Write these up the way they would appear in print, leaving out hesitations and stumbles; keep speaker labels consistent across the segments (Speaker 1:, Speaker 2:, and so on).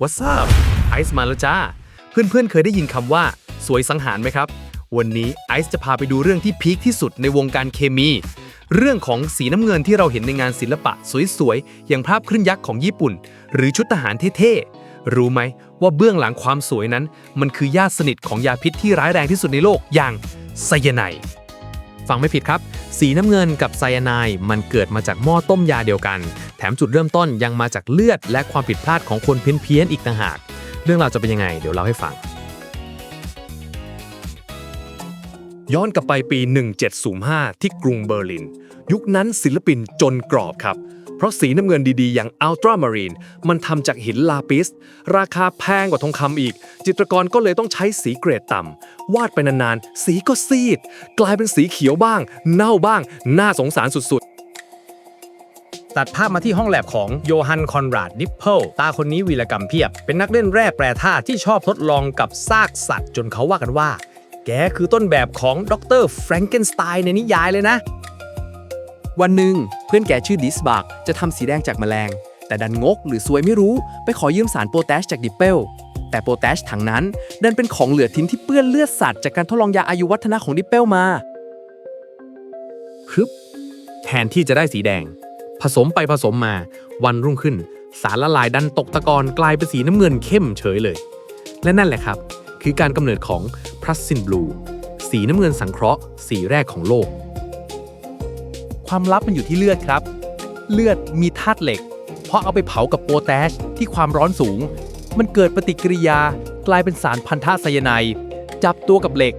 Speaker 1: What's up ไอซ์มาแล้วจ้าเพื่อนๆเคยได้ยินคำว่าสวยสังหารไหมครับวันนี้ไอซ์จะพาไปดูเรื่องที่พีคที่สุดในวงการเคมีเรื่องของสีน้ำเงินที่เราเห็นในงานศิลปะสวยๆอย่างภาพคลื่นยักษ์ของญี่ปุ่นหรือชุดทหารเท่ๆรู้ไหมว่าเบื้องหลังความสวยนั้นมันคือญาติสนิทของยาพิษที่ร้ายแรงที่สุดในโลกอย่างไซยาไนด์ฟังไม่ผิดครับสีน้ำเงินกับไซยาไนด์มันเกิดมาจากหม้อต้มยาเดียวกันแถมจุดเริ่มต้นยังมาจากเลือดและความผิดพลาดของคนเพี้ยนๆอีกต่างหากเรื่องราวจะเป็นยังไงเดี๋ยวเล่าให้ฟังย้อนกลับไปปี 1705 ที่กรุงเบอร์ลินยุคนั้นศิลปินจนกรอบครับเพราะสีน้ำเงินดีๆอย่างอัลตรามารีนมันทำจากหินลาปิสราคาแพงกว่าทองคำอีกจิตรกรก็เลยต้องใช้สีเกรดต่ำวาดไปนานๆสีก็ซีดกลายเป็นสีเขียวบ้างเน่าบ้างน่าสงสารสุดๆตัดภาพมาที่ห้องแลบของโยฮันคอนราดดิปเปิลตาคนนี้วีรกรรมเพียบเป็นนักเล่นแร่แปรธาตุที่ชอบทดลองกับซากสัตว์จนเขาว่ากันว่าแกคือต้นแบบของดร.แฟรงเกนสไตน์ในนิยายเลยนะ
Speaker 2: วันหนึ่งเพื่อนแกชื่อดิสบาร์กจะทำสีแดงจากแมลงแต่ดันงกหรือซวยไม่รู้ไปขอยืมสารโพแทสจากดิปเปิลแต่โพแทสถังนั้นดันเป็นของเหลือทิ้งที่เปื้อนเลือดสัตว์จากการทดลองยาอายุวัฒนะของดิปเปิลมา
Speaker 1: ฮึบแทนที่จะได้สีแดงผสมไปผสมมาวันรุ่งขึ้นสารละลายดันตกตะกอนกลายเป็นสีน้ำเงินเข้มเฉยเลยและนั่นแหละครับคือการกำเนิดของพรัสซินบลูสีน้ำเงินสังเคราะห์สีแรกของโลกความลับมันอยู่ที่เลือดครับเลือดมีธาตุเหล็กเพราะเอาไปเผากับโพแทสที่ความร้อนสูงมันเกิดปฏิกิริยากลายเป็นสารพันธะไซยาไนด์จับตัวกับเหล็ก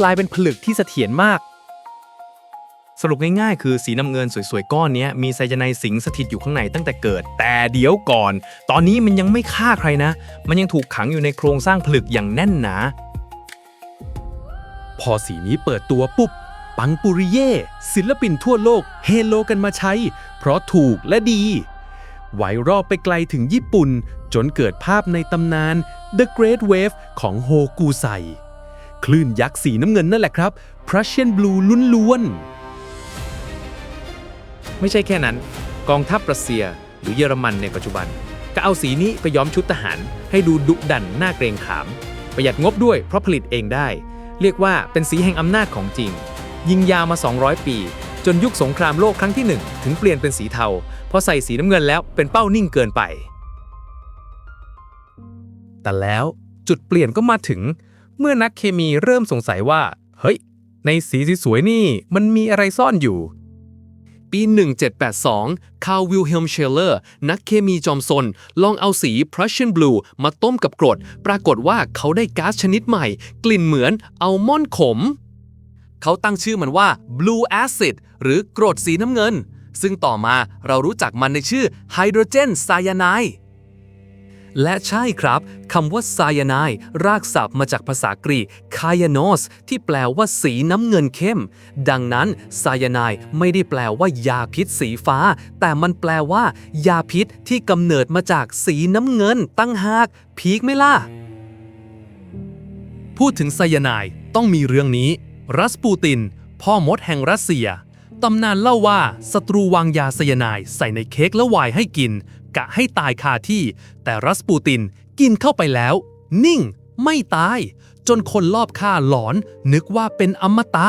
Speaker 1: กลายเป็นผลึกที่เสถียรมากสรุปง่ายๆคือสีน้ำเงินสวยๆก้อนนี้มีไซยาไนด์สิงสถิตอยู่ข้างในตั้งแต่เกิดแต่เดี๋ยวก่อนตอนนี้มันยังไม่ฆ่าใครนะมันยังถูกขังอยู่ในโครงสร้างผลึกอย่างแน่นหนาพอสีนี้เปิดตัวปุ๊บปังปุริเย่ศิลปินทั่วโลกเฮโลกันมาใช้เพราะถูกและดีไวรัลไปไกลถึงญี่ปุ่นจนเกิดภาพในตำนาน The Great Wave ของโฮกูไซคลื่นยักษ์สีน้ำเงินนั่นแหละครับ Prussian Blue ล้วนๆไม่ใช่แค่นั้นกองทัพรัสเซียหรือเยอรมันในปัจจุบันก็เอาสีนี้ไปย้อมชุดทหารให้ดูดุดันน่าเกรงขามประหยัดงบด้วยเพราะผลิตเองได้เรียกว่าเป็นสีแห่งอำนาจของจริงยิงยาวมา200ปีจนยุคสงครามโลกครั้งที่1ถึงเปลี่ยนเป็นสีเทาเพราะใส่สีน้ำเงินแล้วเป็นเป้านิ่งเกินไปแต่แล้วจุดเปลี่ยนก็มาถึงเมื่อนักเคมีเริ่มสงสัยว่าเฮ้ยในสีสวยๆนี่มันมีอะไรซ่อนอยู่ปี 1782 คาร์ล วิลเฮลม์ เชลเลอร์นักเคมีจอมซนลองเอาสี Prussian Blue มาต้มกับกรดปรากฏว่าเขาได้ก๊าซชนิดใหม่กลิ่นเหมือนอัลมอนด์ขมเขาตั้งชื่อมันว่า Blue Acid หรือกรดสีน้ำเงินซึ่งต่อมาเรารู้จักมันในชื่อไฮโดรเจนไซยาไนด์และใช่ครับคำว่าไซยาไนด์รากศัพท์มาจากภาษากรีก Kaianos ที่แปลว่าสีน้ำเงินเข้มดังนั้นไซยาไนด์ไม่ได้แปลว่ายาพิษสีฟ้าแต่มันแปลว่ายาพิษที่กำเนิดมาจากสีน้ำเงินตั้งหากพีคไหมล่ะพูดถึงไซยาไนด์ต้องมีเรื่องนี้รัสปูตินพ่อมดแห่งรัสเซียตำนานเล่าว่าศัตรูวางยาไซยาไนด์ใส่ในเค้กและไวน์ให้กินกะให้ตายคาที่แต่รัสปูตินกินเข้าไปแล้วนิ่งไม่ตายจนคนรอบข้างหลอนนึกว่าเป็นอมตะ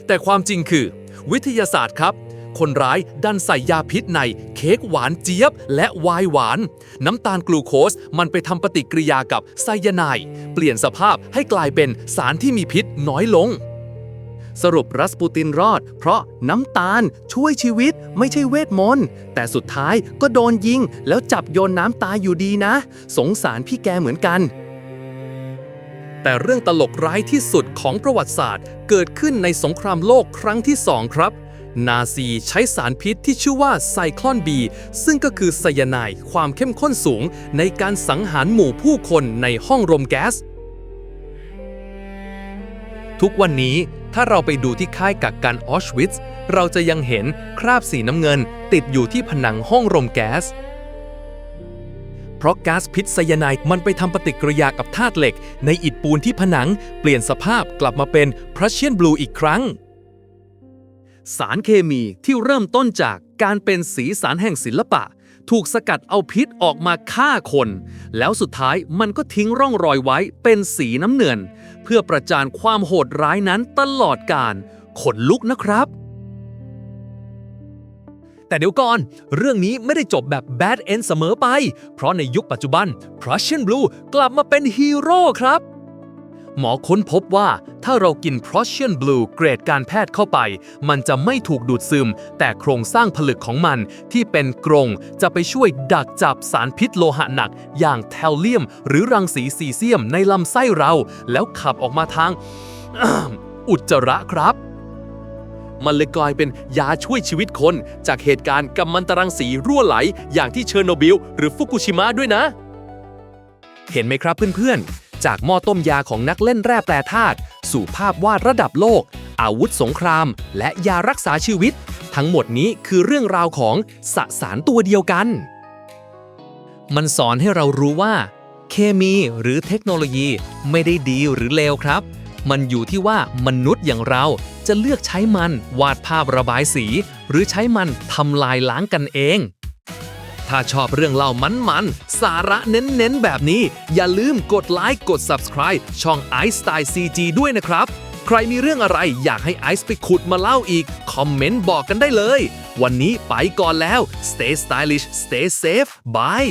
Speaker 1: แต่ความจริงคือวิทยาศาสตร์ครับคนร้ายดันใส่ยาพิษในเค้กหวานเจี๊ยบและไวน์หวานน้ำตาลกลูโคสมันไปทำปฏิกิริยากับไซยาไนด์เปลี่ยนสภาพให้กลายเป็นสารที่มีพิษน้อยลงสรุปรัสปูตินรอดเพราะน้ำตาลช่วยชีวิตไม่ใช่เวทมนต์แต่สุดท้ายก็โดนยิงแล้วจับโยนน้ำตายอยู่ดีนะสงสารพี่แกเหมือนกันแต่เรื่องตลกร้ายที่สุดของประวัติศาสตร์เกิดขึ้นในสงครามโลกครั้งที่2ครับนาซีใช้สารพิษที่ชื่อว่าไซคลอนบีซึ่งก็คือไซยาไนด์ความเข้มข้นสูงในการสังหารหมู่ผู้คนในห้องรมแก๊สทุกวันนี้ถ้าเราไปดูที่ค่ายกักกันออชวิทซ์เราจะยังเห็นคราบสีน้ำเงินติดอยู่ที่ผนังห้องรมแก๊สเพราะก๊าซพิษไซยาไนด์มันไปทำปฏิกิริยากับธาตุเหล็กในอิฐปูนที่ผนังเปลี่ยนสภาพกลับมาเป็น Prussian Blue อีกครั้งสารเคมีที่เริ่มต้นจากการเป็นสีสันแห่งศิลปะ ถูกสกัดเอาพิษออกมาฆ่าคน แล้วสุดท้ายมันก็ทิ้งร่องรอยไว้เป็นสีน้ำเงินเพื่อประจานความโหดร้ายนั้นตลอดกาลขนลุกนะครับ แต่เดี๋ยวก่อน เรื่องนี้ไม่ได้จบแบบ bad end เสมอไป เพราะในยุคปัจจุบัน Prussian Blue กลับมาเป็นฮีโร่ครับ หมอค้นพบว่าถ้าเรากิน Prussian Blue เกรดการแพทย์เข้าไป มันจะไม่ถูกดูดซึม แต่โครงสร้างผลึกของมันที่เป็นกรงจะไปช่วยดักจับสารพิษโลหะหนัก อย่างแทลเลียมหรือรังสีซีเซียมในลำไส้เรา แล้วขับออกมาทาง อุจจาระครับ มันเลยกลายเป็นยาช่วยชีวิตคนจากเหตุการณ์กัมมันตรังสีรั่วไหลอย่างที่เชอร์โนบิลหรือฟุกุชิมะด้วยนะ เห็นไหมครับเพื่อนๆ จากหม้อต้มยาของนักเล่นแร่แปรธาตุสู่ภาพวาดระดับโลก อาวุธสงคราม และยารักษาชีวิต ทั้งหมดนี้คือเรื่องราวของสสารตัวเดียวกัน มันสอนให้เรารู้ว่า เคมีหรือเทคโนโลยีไม่ได้ดีหรือเลวครับ มันอยู่ที่ว่ามนุษย์อย่างเราจะเลือกใช้มันวาดภาพระบายสี หรือใช้มันทำลายล้างกันเอง ถ้าชอบเรื่องเล่ามันๆ สาระเน้นๆ แบบนี้ อย่าลืมกดไลค์กด Subscribe ช่อง Ice Style CG ด้วยนะครับ ใครมีเรื่องอะไรอยากให้ไอซ์ไปขุดมาเล่าอีก คอมเมนต์บอกกันได้เลย วันนี้ไปก่อนแล้ว Stay stylish, stay safe, bye